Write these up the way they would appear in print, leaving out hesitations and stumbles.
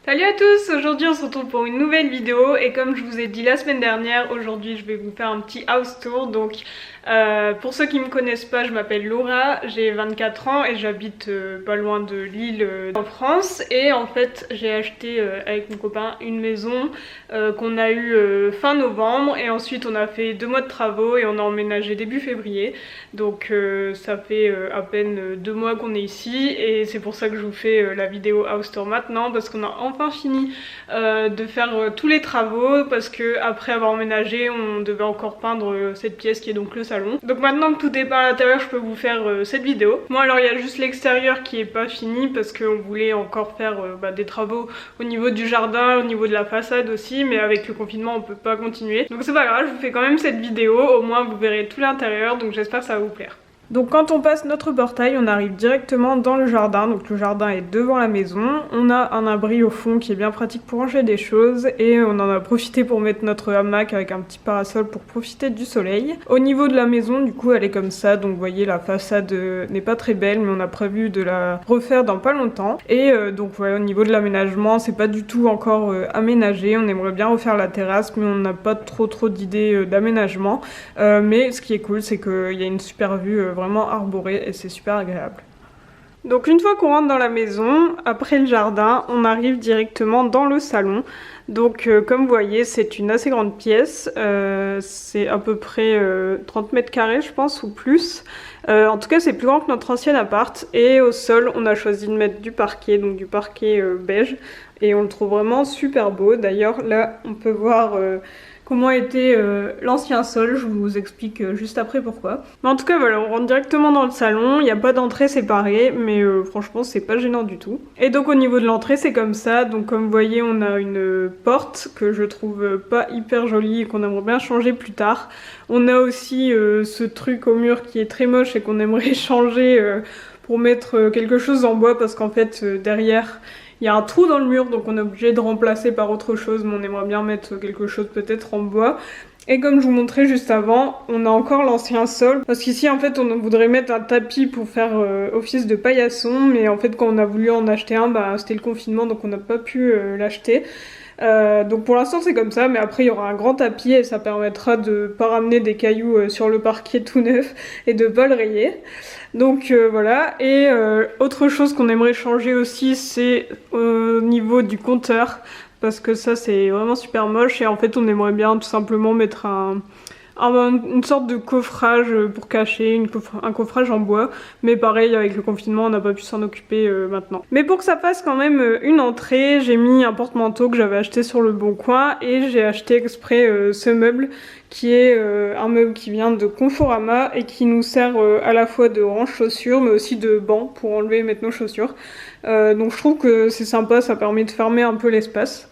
Salut à tous, aujourd'hui on se retrouve pour une nouvelle vidéo et comme je vous ai dit la semaine dernière, aujourd'hui je vais vous faire un petit house tour. Donc pour ceux qui me connaissent pas, je m'appelle Laura, j'ai 24 ans et j'habite pas loin de Lille en France. Et en fait j'ai acheté avec mon copain une maison qu'on a eue fin novembre et ensuite on a fait 2 mois de travaux et on a emménagé début février. Donc ça fait à peine 2 mois qu'on est ici et c'est pour ça que je vous fais la vidéo house tour maintenant, parce qu'on a enfin fini de faire tous les travaux, parce que après avoir emménagé on devait encore peindre cette pièce qui est donc le salon. Donc maintenant que tout est peint à l'intérieur, je peux vous faire cette vidéo. Bon, alors il y a juste l'extérieur qui est pas fini parce qu'on voulait encore faire des travaux au niveau du jardin, au niveau de la façade aussi, mais avec le confinement on peut pas continuer. Donc c'est pas grave, je vous fais quand même cette vidéo, au moins vous verrez tout l'intérieur, donc j'espère que ça va vous plaire. Donc quand on passe notre portail, on arrive directement dans le jardin. Donc le jardin est devant la maison. On a un abri au fond qui est bien pratique pour ranger des choses et on en a profité pour mettre notre hamac avec un petit parasol pour profiter du soleil. Au niveau de la maison, du coup, elle est comme ça. Donc vous voyez, la façade n'est pas très belle, mais on a prévu de la refaire dans pas longtemps. Et donc voilà, au niveau de l'aménagement, c'est pas du tout encore aménagé. On aimerait bien refaire la terrasse, mais on n'a pas trop d'idées d'aménagement. Mais ce qui est cool, c'est qu'il y a une super vue vraiment arborée et c'est super agréable. Donc une fois qu'on rentre dans la maison, après le jardin, on arrive directement dans le salon. Donc comme vous voyez, c'est une assez grande pièce, c'est à peu près 30 mètres carrés je pense ou plus. En tout cas c'est plus grand que notre ancien appart et au sol on a choisi de mettre du parquet, donc du parquet beige et on le trouve vraiment super beau. D'ailleurs là on peut voir comment était l'ancien sol, je vous explique juste après pourquoi. Mais en tout cas voilà, on rentre directement dans le salon, il n'y a pas d'entrée séparée, mais franchement c'est pas gênant du tout. Et donc au niveau de l'entrée c'est comme ça, donc comme vous voyez on a une porte que je trouve pas hyper jolie et qu'on aimerait bien changer plus tard. On a aussi ce truc au mur qui est très moche et qu'on aimerait changer pour mettre quelque chose en bois, parce qu'en fait derrière il y a un trou dans le mur, donc on est obligé de remplacer par autre chose, mais on aimerait bien mettre quelque chose peut-être en bois. Et comme je vous montrais juste avant, on a encore l'ancien sol, parce qu'ici en fait on voudrait mettre un tapis pour faire office de paillasson, mais en fait quand on a voulu en acheter un, c'était le confinement, donc on n'a pas pu l'acheter. Donc pour l'instant c'est comme ça, mais après il y aura un grand tapis et ça permettra de pas ramener des cailloux sur le parquet tout neuf et de pas le rayer. Donc voilà, et autre chose qu'on aimerait changer aussi, c'est au niveau du compteur, parce que ça c'est vraiment super moche et en fait on aimerait bien tout simplement mettre une sorte de coffrage pour cacher, un coffrage en bois, mais pareil avec le confinement on n'a pas pu s'en occuper maintenant. Mais pour que ça fasse quand même une entrée, j'ai mis un porte-manteau que j'avais acheté sur le Bon Coin et j'ai acheté exprès ce meuble qui est un meuble qui vient de Conforama et qui nous sert à la fois de range-chaussures mais aussi de banc pour enlever et mettre nos chaussures. Donc je trouve que c'est sympa, ça permet de fermer un peu l'espace.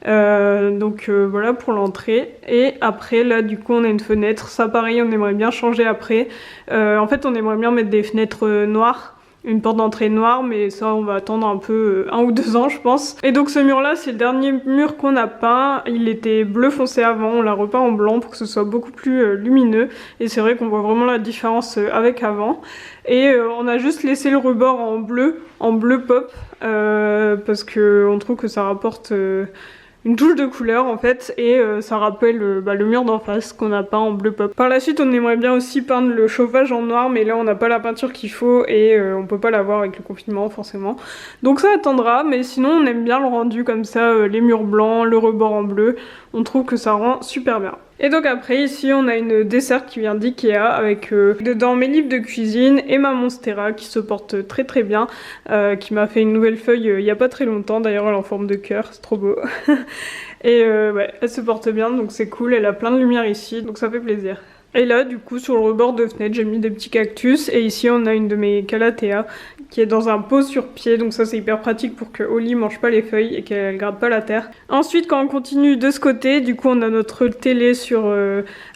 Voilà pour l'entrée. Et après là du coup on a une fenêtre, ça pareil on aimerait bien changer après. En fait on aimerait bien mettre des fenêtres noires, une porte d'entrée noire, mais ça on va attendre un peu 1 ou 2 ans je pense. Et donc ce mur là c'est le dernier mur qu'on a peint, il était bleu foncé avant, on l'a repeint en blanc pour que ce soit beaucoup plus lumineux et c'est vrai qu'on voit vraiment la différence avec avant. Et on a juste laissé le rebord en bleu pop, parce que on trouve que ça rapporte une touche de couleur en fait, et ça rappelle le mur d'en face qu'on a peint en bleu pop. Par la suite on aimerait bien aussi peindre le chauffage en noir, mais là on n'a pas la peinture qu'il faut et on peut pas l'avoir avec le confinement forcément. Donc ça attendra, mais sinon on aime bien le rendu comme ça, les murs blancs, le rebord en bleu, on trouve que ça rend super bien. Et donc après ici on a une dessert qui vient d'Ikea avec dedans mes livres de cuisine et ma Monstera qui se porte très bien, qui m'a fait une nouvelle feuille il y a pas très longtemps, d'ailleurs elle est en forme de cœur, c'est trop beau. Et ouais, elle se porte bien donc c'est cool, elle a plein de lumière ici donc ça fait plaisir. Et là du coup sur le rebord de fenêtre j'ai mis des petits cactus et ici on a une de mes calathea qui est dans un pot sur pied, donc ça c'est hyper pratique pour que Oli mange pas les feuilles et qu'elle gratte pas la terre. Ensuite quand on continue de ce côté, du coup on a notre télé sur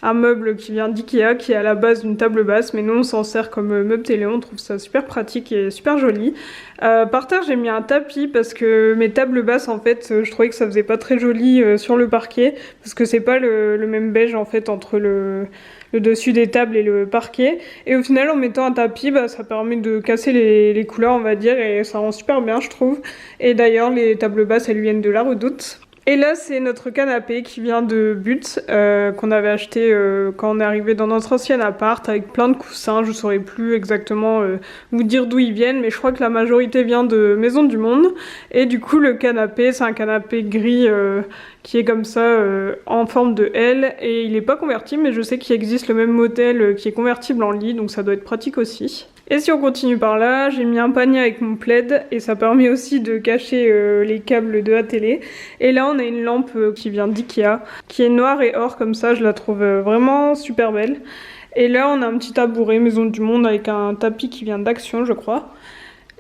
un meuble qui vient d'Ikea qui est à la base d'une table basse, mais nous on s'en sert comme meuble télé, on trouve ça super pratique et super joli. Par terre j'ai mis un tapis parce que mes tables basses en fait je trouvais que ça faisait pas très joli sur le parquet, parce que c'est pas le même beige en fait entre le le dessus des tables et le parquet. Et au final, en mettant un tapis, bah, ça permet de casser les couleurs, on va dire, et ça rend super bien, je trouve. Et d'ailleurs, les tables basses, elles viennent de La Redoute. Et là, c'est notre canapé qui vient de But, qu'on avait acheté quand on est arrivé dans notre ancien appart, avec plein de coussins. Je saurais plus exactement vous dire d'où ils viennent, mais je crois que la majorité vient de Maison du Monde. Et du coup, le canapé, c'est un canapé gris qui est comme ça, en forme de L, et il n'est pas convertible, mais je sais qu'il existe le même modèle qui est convertible en lit, donc ça doit être pratique aussi. Et si on continue par là, j'ai mis un panier avec mon plaid et ça permet aussi de cacher les câbles de la télé. Et là on a une lampe qui vient d'Ikea, qui est noire et or comme ça, je la trouve vraiment super belle. Et là on a un petit tabouret Maison du Monde avec un tapis qui vient d'Action je crois.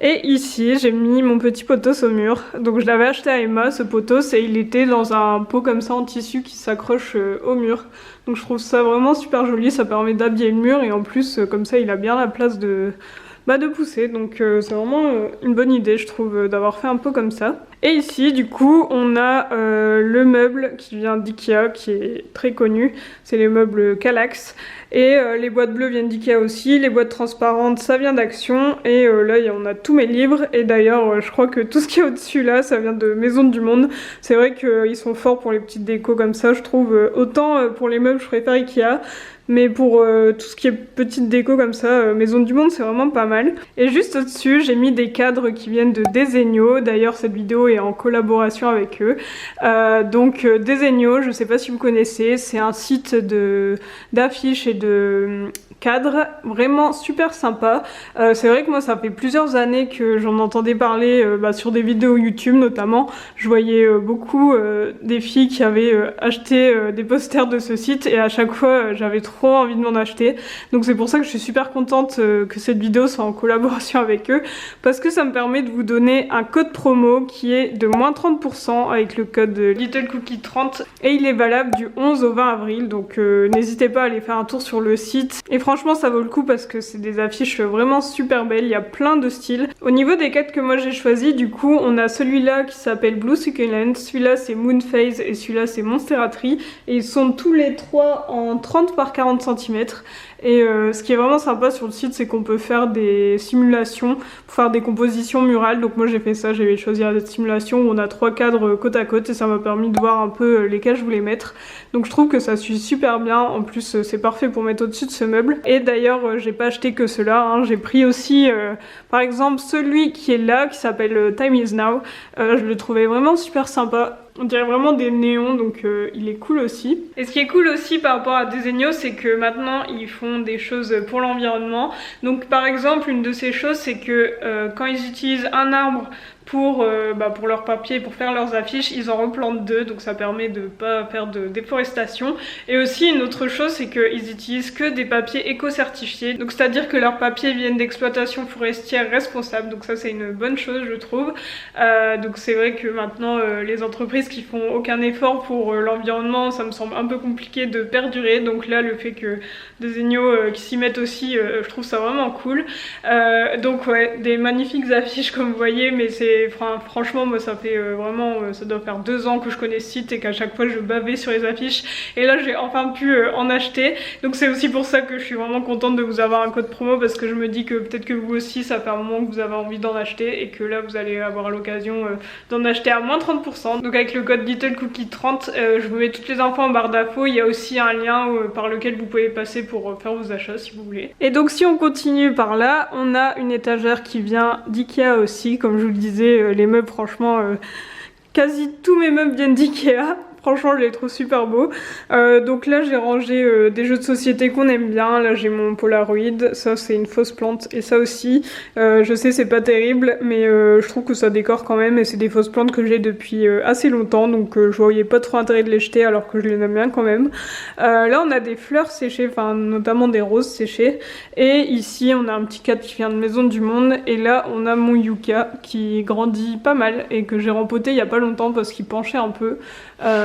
Et ici, j'ai mis mon petit potos au mur. Donc je l'avais acheté à Emma, ce potos, et il était dans un pot comme ça en tissu qui s'accroche au mur. Donc je trouve ça vraiment super joli, ça permet d'habiller le mur et en plus, comme ça, il a bien la place de pousser. Donc c'est vraiment une bonne idée, je trouve, d'avoir fait un pot comme ça. Et ici, du coup, on a le meuble qui vient d'Ikea, qui est très connu. C'est les meubles Kallax. Et les boîtes bleues viennent d'Ikea aussi. Les boîtes transparentes, ça vient d'Action. Et là, on a tous mes livres. Et d'ailleurs, je crois que tout ce qui est au-dessus là, ça vient de Maison du Monde. C'est vrai qu'ils sont forts pour les petites décos comme ça, je trouve. Autant pour les meubles, je préfère Ikea. Mais pour tout ce qui est petite déco comme ça, Maison du Monde, c'est vraiment pas mal. Et juste au-dessus, j'ai mis des cadres qui viennent de Desenio. D'ailleurs, cette vidéo est en collaboration avec eux. Donc Desenio, je sais pas si vous connaissez, c'est un site d'affiches et de cadres vraiment super sympa. C'est vrai que moi, ça fait plusieurs années que j'en entendais parler sur des vidéos YouTube notamment. Je voyais beaucoup des filles qui avaient acheté des posters de ce site et à chaque fois, j'avais trop envie de m'en acheter. Donc c'est pour ça que je suis super contente que cette vidéo soit en collaboration avec eux parce que ça me permet de vous donner un code promo qui est de moins 30% avec le code LittleCookie30 et il est valable du 11 au 20 avril. Donc n'hésitez pas à aller faire un tour sur le site. Et franchement ça vaut le coup parce que c'est des affiches vraiment super belles, il y a plein de styles. Au niveau des cadres que moi j'ai choisi, du coup on a celui-là qui s'appelle Blue Succulent, celui-là c'est Moonphase et celui-là c'est Monstera Tree et ils sont tous les trois en 30 par 40 cm. Et ce qui est vraiment sympa sur le site, c'est qu'on peut faire des simulations pour faire des compositions murales. Donc moi j'ai fait ça, j'avais choisi cette simulation où on a 3 cadres côte à côte et ça m'a permis de voir un peu lesquels je voulais mettre. Donc je trouve que ça suit super bien, en plus c'est parfait pour mettre au-dessus de ce meuble. Et d'ailleurs j'ai pas acheté que cela, hein. J'ai pris aussi par exemple celui qui est là, qui s'appelle Time Is Now. Je le trouvais vraiment super sympa. On dirait vraiment des néons, donc il est cool aussi. Et ce qui est cool aussi par rapport à Desenio, c'est que maintenant ils font des choses pour l'environnement. Donc par exemple, une de ces choses, c'est que quand ils utilisent un arbre pour leur papier, pour faire leurs affiches, ils en replantent 2, donc ça permet de pas faire de déforestation. Et aussi une autre chose, c'est qu'ils utilisent que des papiers éco-certifiés, donc c'est à dire que leurs papiers viennent d'exploitation forestière responsable, donc ça c'est une bonne chose je trouve. Donc c'est vrai que maintenant les entreprises qui font aucun effort pour l'environnement, ça me semble un peu compliqué de perdurer, donc là le fait que Desenio qui s'y mettent aussi, je trouve ça vraiment cool. Donc ouais, des magnifiques affiches comme vous voyez, mais franchement moi ça fait vraiment, ça doit faire 2 ans que je connais ce site et qu'à chaque fois je bavais sur les affiches et là j'ai enfin pu en acheter, donc c'est aussi pour ça que je suis vraiment contente de vous avoir un code promo parce que je me dis que peut-être que vous aussi ça fait un moment que vous avez envie d'en acheter et que là vous allez avoir l'occasion d'en acheter à moins 30%. Donc avec le code LittleCookie30 je vous mets toutes les infos en barre d'infos, il y a aussi un lien par lequel vous pouvez passer pour faire vos achats si vous voulez. Et donc si on continue par là, on a une étagère qui vient d'Ikea aussi, comme je vous le disais, les meubles franchement, quasi tous mes meubles viennent d'Ikea. Franchement, je les trouve super beaux. Donc là, j'ai rangé des jeux de société qu'on aime bien. Là, j'ai mon Polaroid. Ça, c'est une fausse plante. Et ça aussi, je sais, c'est pas terrible, mais je trouve que ça décore quand même. Et c'est des fausses plantes que j'ai depuis assez longtemps. Donc, je voyais pas trop intérêt de les jeter alors que je les aime bien quand même. Là, on a des fleurs séchées, enfin, notamment des roses séchées. Et ici, on a un petit cadre qui vient de Maison du Monde. Et là, on a mon Yucca qui grandit pas mal et que j'ai rempoté il y a pas longtemps parce qu'il penchait un peu.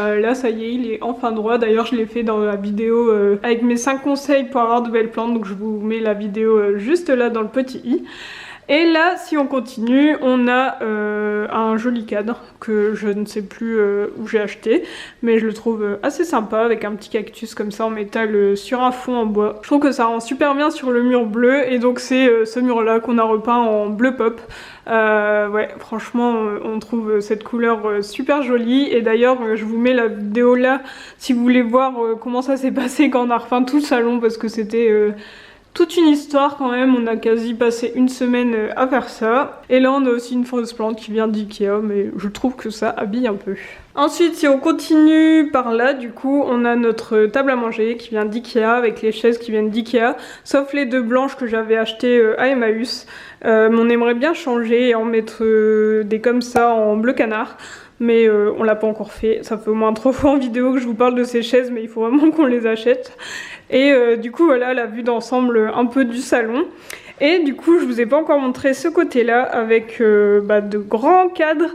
Là ça y est, il est enfin droit. D'ailleurs je l'ai fait dans la vidéo avec mes 5 conseils pour avoir de belles plantes, donc je vous mets la vidéo juste là dans le petit i. Et là, si on continue, on a un joli cadre que je ne sais plus où j'ai acheté, mais je le trouve assez sympa avec un petit cactus comme ça en métal sur un fond en bois. Je trouve que ça rend super bien sur le mur bleu et donc c'est ce mur là qu'on a repeint en bleu pop. Ouais, franchement, on trouve cette couleur super jolie et d'ailleurs, je vous mets la vidéo là si vous voulez voir comment ça s'est passé quand on a repeint tout le salon parce que c'était toute une histoire quand même, on a quasi passé une semaine à faire ça. Et là on a aussi une fausse plante qui vient d'Ikea, mais je trouve que ça habille un peu. Ensuite, si on continue par là, du coup, on a notre table à manger qui vient d'Ikea avec les chaises qui viennent d'Ikea, sauf les deux blanches que j'avais achetées à Emmaüs. Mais on aimerait bien changer et en mettre des comme ça en bleu canard. Mais on l'a pas encore fait, ça fait au moins 3 fois en vidéo que je vous parle de ces chaises, mais il faut vraiment qu'on les achète. Et du coup voilà la vue d'ensemble un peu du salon. Et du coup je vous ai pas encore montré ce côté là avec de grands cadres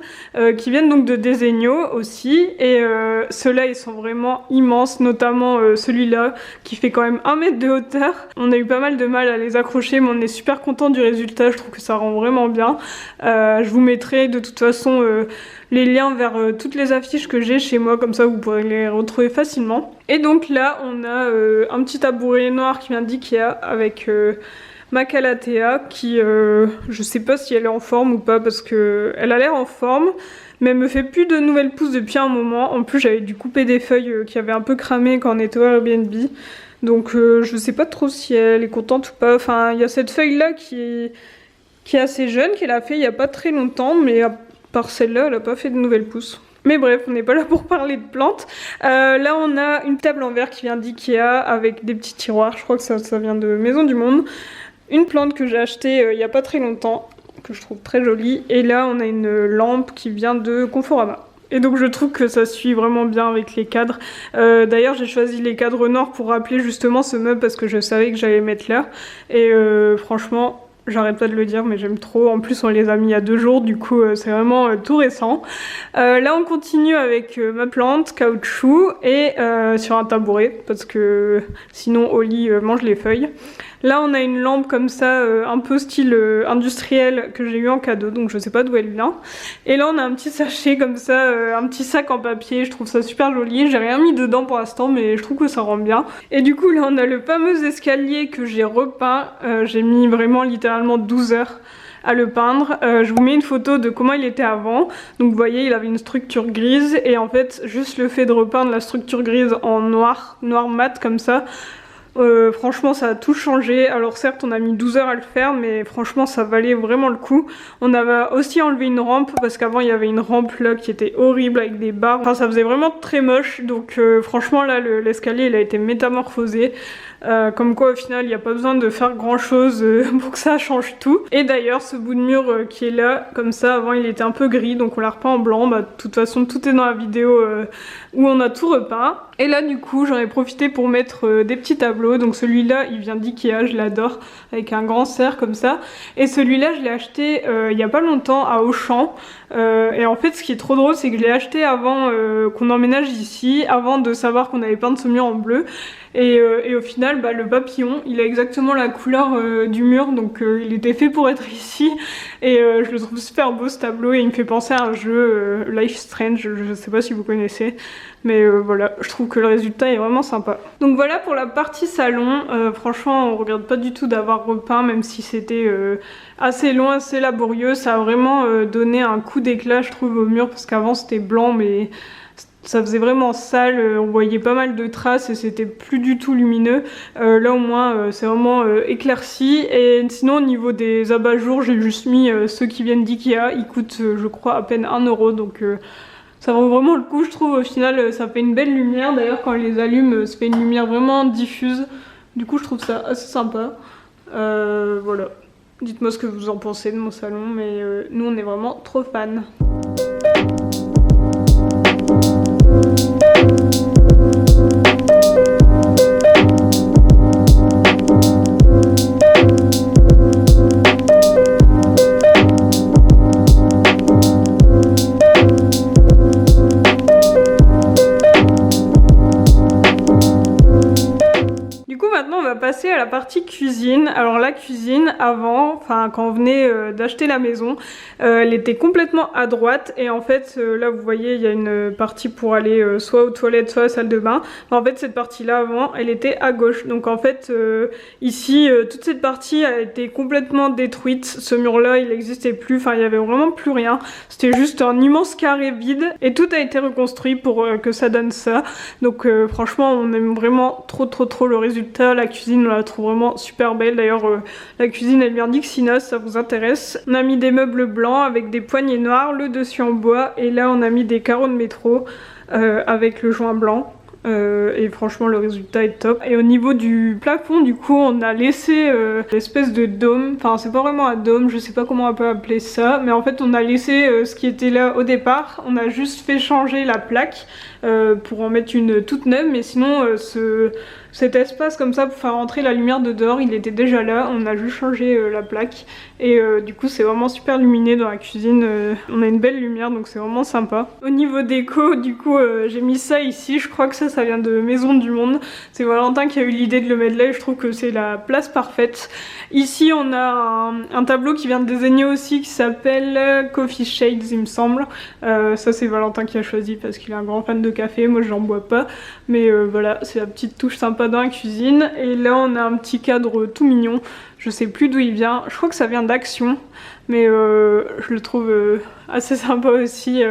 qui viennent donc de Desenio aussi. Et ceux-là ils sont vraiment immenses, notamment celui-là qui fait quand même 1 mètre de hauteur. On a eu pas mal de mal à les accrocher mais on est super content du résultat, je trouve que ça rend vraiment bien. Je vous mettrai de toute façon les liens vers toutes les affiches que j'ai chez moi, comme ça vous pourrez les retrouver facilement. Et donc là on a un petit tabouret noir qui vient d'Ikea avec ma Calathea qui je sais pas si elle est en forme ou pas parce que elle a l'air en forme mais elle me fait plus de nouvelles pousses depuis un moment. En plus j'avais dû couper des feuilles qui avaient un peu cramé quand on était au Airbnb, donc je sais pas trop si elle est contente ou pas. Enfin il y a cette feuille là qui est assez jeune, qu'elle a fait il y a pas très longtemps, mais par celle-là elle a pas fait de nouvelles pousses. Mais bref, on n'est pas là pour parler de plantes. Là on a une table en verre qui vient d'Ikea avec des petits tiroirs, je crois que ça vient de Maison du Monde. Une plante que j'ai achetée il y a pas très longtemps, que je trouve très jolie. Et là on a une lampe qui vient de Conforama. Et donc je trouve que ça suit vraiment bien avec les cadres. D'ailleurs j'ai choisi les cadres noirs pour rappeler justement ce meuble parce que je savais que j'allais mettre là. Et franchement... j'arrête pas de le dire mais j'aime trop, en plus on les a mis il y a 2 jours, du coup c'est vraiment tout récent. Là on continue avec ma plante, caoutchouc, et sur un tabouret parce que sinon Oli mange les feuilles. Là on a une lampe comme ça, un peu style industriel que j'ai eu en cadeau, donc je sais pas d'où elle vient. Et là on a un petit sachet comme ça, un petit sac en papier, je trouve ça super joli. J'ai rien mis dedans pour l'instant mais je trouve que ça rend bien. Et du coup là on a le fameux escalier que j'ai repeint, j'ai mis vraiment littéralement 12 heures à le peindre. Je vous mets une photo de comment il était avant. Donc vous voyez il avait une structure grise et en fait juste le fait de repeindre la structure grise en noir mat comme ça, franchement ça a tout changé. Alors certes on a mis 12 heures à le faire mais franchement ça valait vraiment le coup. On avait aussi enlevé une rampe parce qu'avant il y avait une rampe là qui était horrible avec des barres, enfin ça faisait vraiment très moche. Donc franchement là l'escalier il a été métamorphosé. Comme quoi au final il n'y a pas besoin de faire grand chose pour que ça change tout. Et d'ailleurs ce bout de mur qui est là comme ça, avant il était un peu gris donc on l'a repeint en blanc. De toute façon tout est dans la vidéo où on a tout repeint. Et là du coup j'en ai profité pour mettre des petits tableaux. Donc celui-là il vient d'Ikea, je l'adore, avec un grand cerf comme ça. Et celui-là je l'ai acheté il y a pas longtemps à Auchan. Et en fait ce qui est trop drôle c'est que je l'ai acheté avant qu'on emménage ici, avant de savoir qu'on avait peint ce mur en bleu. Et au final le papillon il a exactement la couleur du mur, donc il était fait pour être ici. Et je le trouve super beau ce tableau et il me fait penser à un jeu Life Strange, je sais pas si vous connaissez. Mais voilà, je trouve que le résultat est vraiment sympa. Donc voilà pour la partie salon. Franchement on regrette pas du tout d'avoir repeint, même si c'était assez long, assez laborieux. Ça a vraiment donné un coup d'éclat je trouve au mur, parce qu'avant c'était blanc mais ça faisait vraiment sale, on voyait pas mal de traces et c'était plus du tout lumineux. Là au moins c'est vraiment éclairci. Et sinon au niveau des abat-jours j'ai juste mis ceux qui viennent d'Ikea, ils coûtent je crois à peine 1 euro, donc ça vaut vraiment le coup je trouve. Au final ça fait une belle lumière, d'ailleurs quand on les allume ça fait une lumière vraiment diffuse. Du coup je trouve ça assez sympa. Voilà, dites-moi ce que vous en pensez de mon salon, mais nous on est vraiment trop fans. passer à la partie cuisine. Alors la cuisine avant, enfin quand on venait d'acheter la maison, elle était complètement à droite et en fait là vous voyez il y a une partie pour aller soit aux toilettes soit à la salle de bain. Mais en fait cette partie là avant elle était à gauche, donc en fait ici toute cette partie a été complètement détruite. Ce mur là il n'existait plus, enfin il y avait vraiment plus rien, c'était juste un immense carré vide et tout a été reconstruit pour que ça donne ça. Donc franchement on aime vraiment trop le résultat. La cuisine on la trouve vraiment super belle, d'ailleurs la cuisine elle vient d'Ixina si ça vous intéresse. On a mis des meubles blancs avec des poignées noires, le dessus en bois, et là on a mis des carreaux de métro avec le joint blanc. Et franchement le résultat est top. Et au niveau du plafond du coup on a laissé l'espèce de dôme, enfin c'est pas vraiment un dôme, je sais pas comment on peut appeler ça, mais en fait on a laissé ce qui était là au départ, on a juste fait changer la plaque pour en mettre une toute neuve, mais sinon cet espace comme ça pour faire rentrer la lumière de dehors il était déjà là, on a juste changé la plaque et du coup c'est vraiment super luminé dans la cuisine, on a une belle lumière donc c'est vraiment sympa. Au niveau déco du coup j'ai mis ça ici, je crois que ça vient de Maison du Monde, c'est Valentin qui a eu l'idée de le mettre là et je trouve que c'est la place parfaite. Ici on a un tableau qui vient de désigner aussi qui s'appelle Coffee Shades il me semble, ça c'est Valentin qui a choisi parce qu'il est un grand fan de café, moi j'en bois pas, mais voilà c'est la petite touche sympa dans la cuisine. Et là on a un petit cadre tout mignon, je sais plus d'où il vient, je crois que ça vient d'Action, mais je le trouve assez sympa aussi,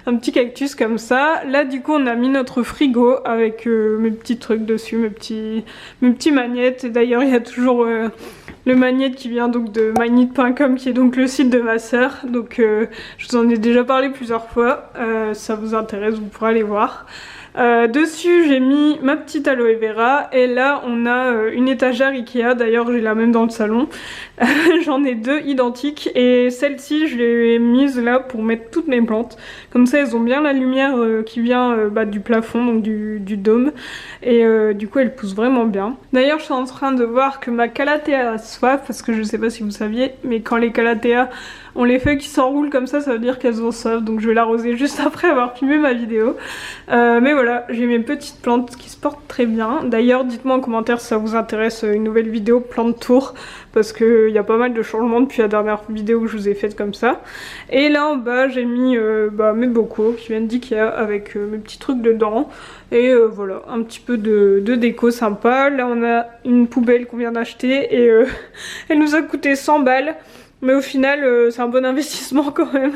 un petit cactus comme ça. Là du coup on a mis notre frigo avec mes petits trucs dessus, mes petits magnettes, et d'ailleurs il y a toujours le magnète qui vient donc de magnet.com qui est donc le site de ma sœur, donc je vous en ai déjà parlé plusieurs fois, si ça vous intéresse vous pourrez aller voir. Dessus j'ai mis ma petite aloe vera et là on a une étagère Ikea, d'ailleurs j'ai la même dans le salon. J'en ai deux identiques et celle-ci je l'ai mise là pour mettre toutes mes plantes, comme ça elles ont bien la lumière qui vient du plafond, donc du dôme, et du coup elles poussent vraiment bien. D'ailleurs je suis en train de voir que ma calathea a soif, parce que je sais pas si vous saviez mais quand les calatheas ont les feuilles qui s'enroulent comme ça veut dire qu'elles ont soif, donc je vais l'arroser juste après avoir filmé ma vidéo. Mais voilà, j'ai mes petites plantes qui se portent très bien. D'ailleurs dites-moi en commentaire si ça vous intéresse une nouvelle vidéo plante tour, parce qu'il y a pas mal de changements depuis la dernière vidéo que je vous ai faite comme ça. Et là en bas j'ai mis mes bocaux qui viennent d'Ikea avec mes petits trucs dedans. Et voilà, un petit peu de déco sympa. Là on a une poubelle qu'on vient d'acheter et elle nous a coûté 100 balles. Mais au final c'est un bon investissement quand même.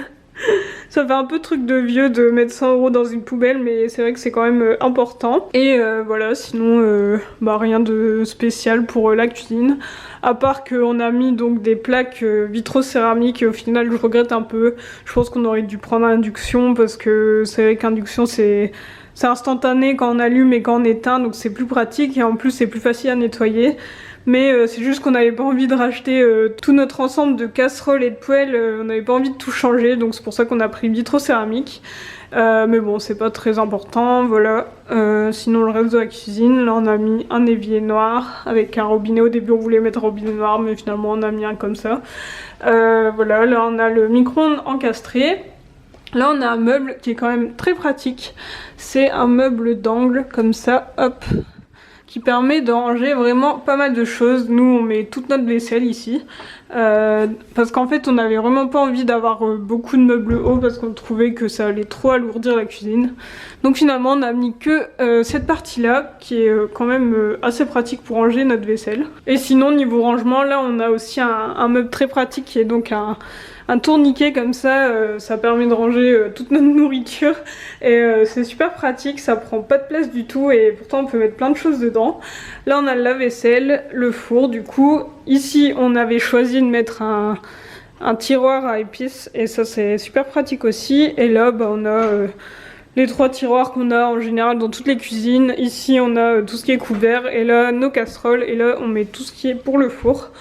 Ça fait un peu truc de vieux de mettre 100 € dans une poubelle, mais c'est vrai que c'est quand même important. Et voilà, sinon rien de spécial pour la cuisine. À part qu'on a mis donc des plaques vitrocéramiques et au final je regrette un peu. Je pense qu'on aurait dû prendre induction parce que c'est vrai qu'induction c'est instantané quand on allume et quand on éteint, donc c'est plus pratique et en plus c'est plus facile à nettoyer. Mais c'est juste qu'on n'avait pas envie de racheter tout notre ensemble de casseroles et de poêles, on n'avait pas envie de tout changer, donc c'est pour ça qu'on a pris vitrocéramique. Mais bon, c'est pas très important, voilà. Sinon le reste de la cuisine, là on a mis un évier noir avec un robinet. Au début on voulait mettre un robinet noir, mais finalement on a mis un comme ça. Voilà, là on a le micro-ondes encastré. Là on a un meuble qui est quand même très pratique, c'est un meuble d'angle comme ça, hop, qui permet de ranger vraiment pas mal de choses. Nous on met toute notre vaisselle ici parce qu'en fait on n'avait vraiment pas envie d'avoir beaucoup de meubles hauts parce qu'on trouvait que ça allait trop alourdir la cuisine. Donc finalement on a mis que cette partie là qui est quand même assez pratique pour ranger notre vaisselle. Et sinon niveau rangement, là on a aussi un meuble très pratique qui est donc un tourniquet comme ça, ça permet de ranger toute notre nourriture et c'est super pratique, ça prend pas de place du tout et pourtant on peut mettre plein de choses dedans. Là on a le lave-vaisselle, le four du coup. Ici on avait choisi de mettre un tiroir à épices et ça c'est super pratique aussi. Et là on a les 3 tiroirs qu'on a en général dans toutes les cuisines. Ici on a tout ce qui est couvert et là nos casseroles et là on met tout ce qui est pour le four.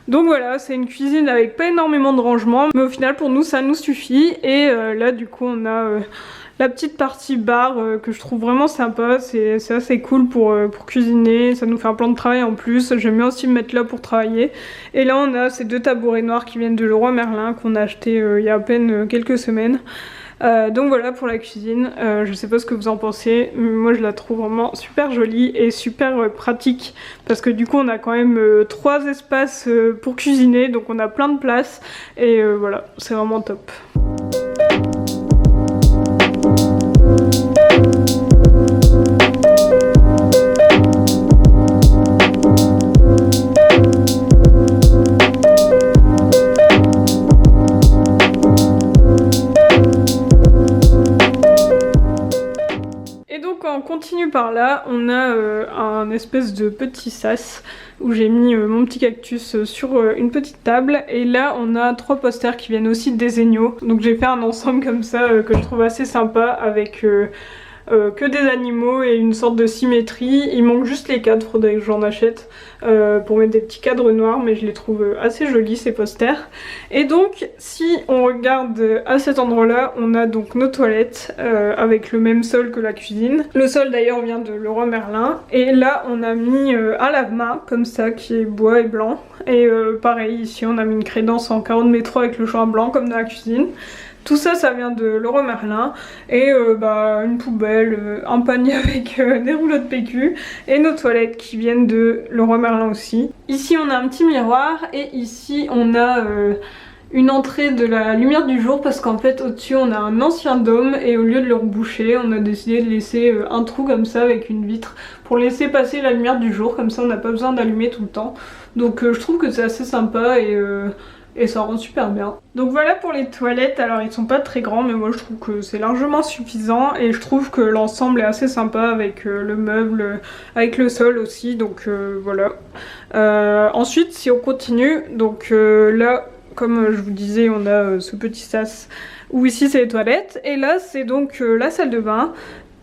Donc voilà, c'est une cuisine avec pas énormément de rangement, mais au final pour nous ça nous suffit. Et là du coup on a la petite partie bar que je trouve vraiment sympa, c'est assez cool pour cuisiner, ça nous fait un plan de travail en plus, j'aime bien aussi me mettre là pour travailler. Et là on a ces 2 tabourets noirs qui viennent de Leroy Merlin qu'on a acheté il y a à peine quelques semaines. Donc voilà pour la cuisine, je sais pas ce que vous en pensez, mais moi je la trouve vraiment super jolie et super pratique parce que du coup on a quand même 3 espaces pour cuisiner, donc on a plein de place et voilà, c'est vraiment top. On continue par là, on a un espèce de petit sas où j'ai mis mon petit cactus sur une petite table et là on a 3 posters qui viennent aussi des Zegno. Donc j'ai fait un ensemble comme ça que je trouve assez sympa avec que des animaux et une sorte de symétrie. Il manque juste les cadres, faudrait que j'en achète pour mettre des petits cadres noirs, mais je les trouve assez jolis ces posters. Et donc si on regarde à cet endroit là, on a donc nos toilettes avec le même sol que la cuisine. Le sol d'ailleurs vient de Leroy Merlin et là on a mis un lave-main comme ça qui est bois et blanc et pareil ici on a mis une crédence en carreau de métro avec le joint blanc comme dans la cuisine. Tout ça, ça vient de Leroy Merlin et une poubelle, un panier avec des rouleaux de PQ et nos toilettes qui viennent de Leroy Merlin aussi. Ici on a un petit miroir et ici on a une entrée de la lumière du jour parce qu'en fait au-dessus on a un ancien dôme et au lieu de le reboucher on a décidé de laisser un trou comme ça avec une vitre pour laisser passer la lumière du jour, comme ça on n'a pas besoin d'allumer tout le temps. Donc je trouve que c'est assez sympa et ça rend super bien. Donc voilà pour les toilettes, alors ils sont pas très grands mais moi je trouve que c'est largement suffisant et je trouve que l'ensemble est assez sympa avec le meuble, avec le sol aussi, donc voilà. Ensuite si on continue, donc là comme je vous disais on a ce petit sas où ici c'est les toilettes et là c'est donc la salle de bain.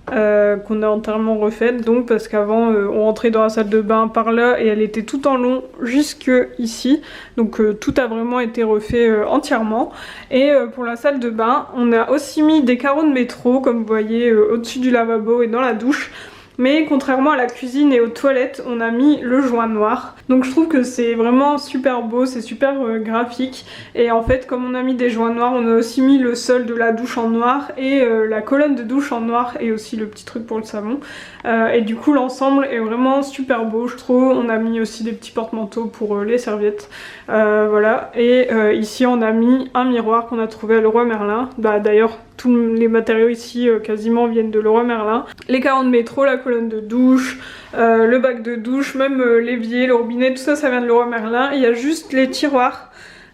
Qu'on a entièrement refaite donc parce qu'avant on rentrait dans la salle de bain par là et elle était tout en long jusque ici, donc tout a vraiment été refait entièrement. Et pour la salle de bain on a aussi mis des carreaux de métro comme vous voyez au-dessus du lavabo et dans la douche. Mais contrairement à la cuisine et aux toilettes, on a mis le joint noir. Donc je trouve que c'est vraiment super beau, c'est super graphique. Et en fait, comme on a mis des joints noirs, on a aussi mis le sol de la douche en noir et la colonne de douche en noir et aussi le petit truc pour le savon. Et du coup, l'ensemble est vraiment super beau, je trouve. On a mis aussi des petits porte-manteaux pour les serviettes. Voilà. Et ici, on a mis un miroir qu'on a trouvé à Leroy Merlin. Bah, d'ailleurs, tous les matériaux ici quasiment viennent de Leroy Merlin. Les carreaux de métro, la colonne de douche, le bac de douche, même l'évier, le robinet, tout ça, ça vient de Leroy Merlin. Il y a juste les tiroirs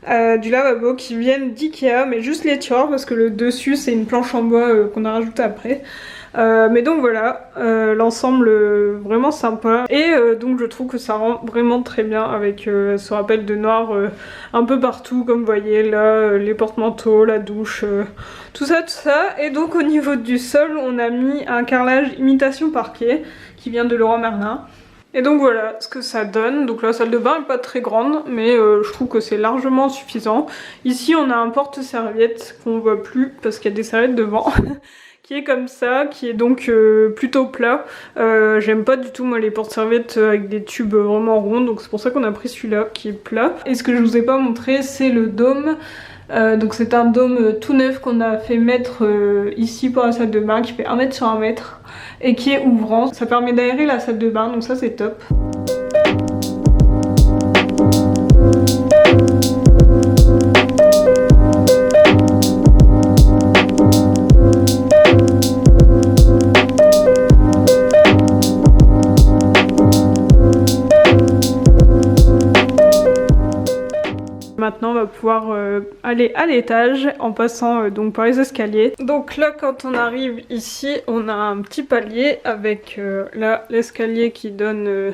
du lavabo qui viennent d'Ikea, mais juste les tiroirs parce que le dessus c'est une planche en bois qu'on a rajouté après. Mais donc voilà, l'ensemble vraiment sympa et donc je trouve que ça rend vraiment très bien avec ce rappel de noir un peu partout comme vous voyez là, les porte-manteaux, la douche, tout ça. Et donc au niveau du sol on a mis un carrelage imitation parquet qui vient de Leroy Merlin. Et donc voilà ce que ça donne. Donc la salle de bain n'est pas très grande mais je trouve que c'est largement suffisant. Ici on a un porte-serviette qu'on voit plus parce qu'il y a des serviettes devant. Qui est comme ça, qui est donc plutôt plat. J'aime pas du tout moi les porte-serviettes avec des tubes vraiment ronds, donc c'est pour ça qu'on a pris celui-là qui est plat. Et ce que je vous ai pas montré c'est le dôme. Donc c'est un dôme tout neuf qu'on a fait mettre ici pour la salle de bain qui fait 1 mètre sur 1 mètre et qui est ouvrant. Ça permet d'aérer la salle de bain donc ça c'est top. Maintenant on va pouvoir aller à l'étage en passant donc par les escaliers. Donc là quand on arrive ici on a un petit palier avec là l'escalier qui donne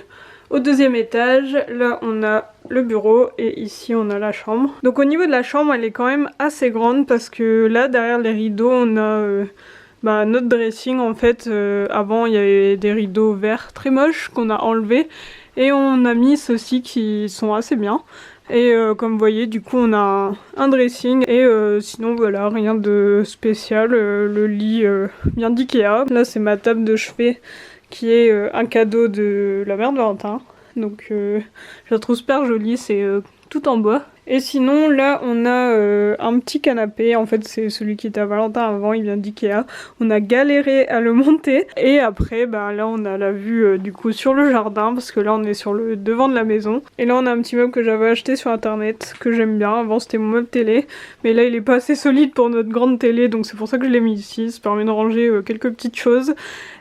au 2e étage. Là on a le bureau et ici on a la chambre. Donc au niveau de la chambre elle est quand même assez grande parce que là derrière les rideaux on a notre dressing en fait. Avant il y avait des rideaux verts très moches qu'on a enlevés et on a mis ceux-ci qui sont assez bien. Et comme vous voyez du coup on a un dressing et sinon voilà rien de spécial, le lit vient d'Ikea. Là c'est ma table de chevet qui est un cadeau de la mère de Valentin, donc je la trouve super jolie, c'est tout en bois. Et sinon là on a un petit canapé, en fait c'est celui qui était à Valentin avant, il vient d'Ikea. On a galéré à le monter et après bah, là on a la vue du coup sur le jardin parce que là on est sur le devant de la maison. Et là on a un petit meuble que j'avais acheté sur internet que j'aime bien, avant c'était mon meuble télé mais là il est pas assez solide pour notre grande télé donc c'est pour ça que je l'ai mis ici, ça permet de ranger quelques petites choses.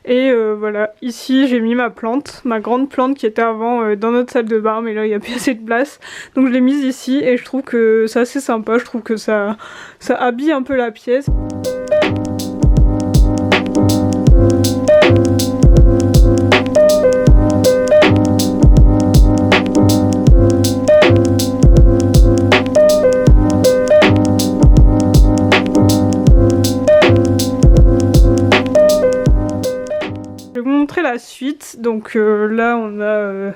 Et voilà, ici j'ai mis ma plante, ma grande plante qui était avant dans notre salle de bain mais là il n'y a plus assez de place donc je l'ai mise ici et je trouve que c'est assez sympa, je trouve que ça habille un peu la pièce. Je vais vous montrer la suite, donc là on a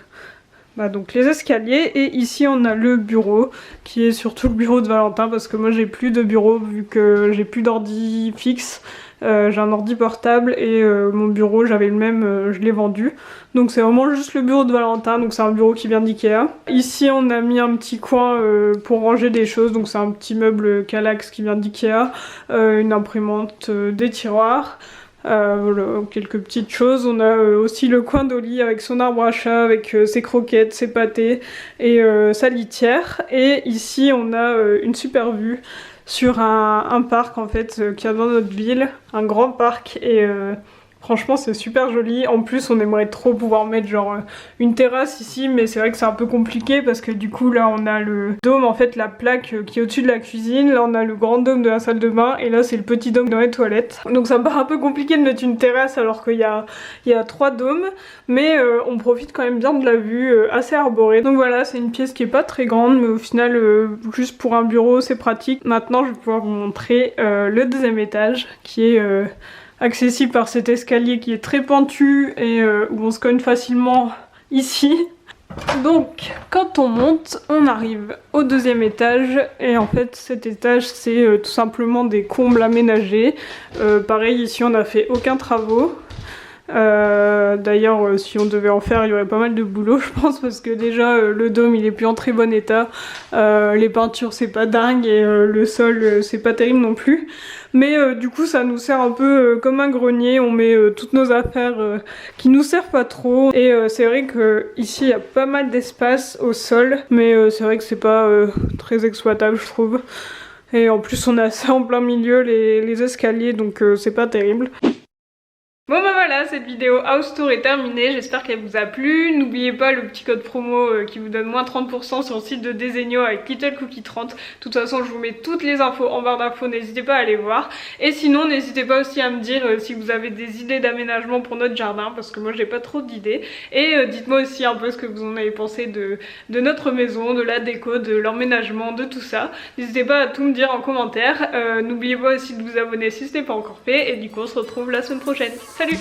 donc les escaliers et ici on a le bureau qui est surtout le bureau de Valentin parce que moi j'ai plus de bureau vu que j'ai plus d'ordi fixe. J'ai un ordi portable et mon bureau j'avais le même, je l'ai vendu. Donc c'est vraiment juste le bureau de Valentin, donc c'est un bureau qui vient d'Ikea. Ici on a mis un petit coin pour ranger des choses, donc c'est un petit meuble Kallax qui vient d'Ikea, une imprimante, des tiroirs. Voilà, quelques petites choses. On a aussi le coin d'Oli avec son arbre à chat, avec ses croquettes, ses pâtés et sa litière. Et ici on a une super vue sur un parc en fait qu'il y a dans notre ville, un grand parc et franchement c'est super joli. En plus on aimerait trop pouvoir mettre genre une terrasse ici mais c'est vrai que c'est un peu compliqué parce que du coup là on a le dôme, en fait la plaque qui est au-dessus de la cuisine, là on a le grand dôme de la salle de bain et là c'est le petit dôme dans les toilettes. Donc ça me paraît un peu compliqué de mettre une terrasse alors qu'il y a 3 dômes mais on profite quand même bien de la vue assez arborée. Donc voilà, c'est une pièce qui est pas très grande mais au final juste pour un bureau c'est pratique. Maintenant je vais pouvoir vous montrer le deuxième étage qui est accessible par cet escalier qui est très pentu et où on se cogne facilement ici. Donc quand on monte, on arrive au deuxième étage et en fait cet étage c'est tout simplement des combles aménagés. Pareil ici on n'a fait aucun travaux. D'ailleurs si on devait en faire il y aurait pas mal de boulot je pense parce que déjà le dôme il est plus en très bon état, les peintures c'est pas dingue et le sol c'est pas terrible non plus mais du coup ça nous sert un peu comme un grenier, on met toutes nos affaires qui nous servent pas trop et c'est vrai que ici il y a pas mal d'espace au sol mais c'est vrai que c'est pas très exploitable je trouve et en plus on a ça en plein milieu les escaliers donc c'est pas terrible. Bon bah voilà, cette vidéo house tour est terminée, j'espère qu'elle vous a plu. N'oubliez pas le petit code promo qui vous donne moins 30% sur le site de Desenio avec Little Cookie 30. De toute façon je vous mets toutes les infos en barre d'infos, n'hésitez pas à aller voir. Et sinon n'hésitez pas aussi à me dire si vous avez des idées d'aménagement pour notre jardin parce que moi j'ai pas trop d'idées. Et dites-moi aussi un peu ce que vous en avez pensé de notre maison, de la déco, de l'emménagement, de tout ça. N'hésitez pas à tout me dire en commentaire. N'oubliez pas aussi de vous abonner si ce n'est pas encore fait et du coup on se retrouve la semaine prochaine. Salut!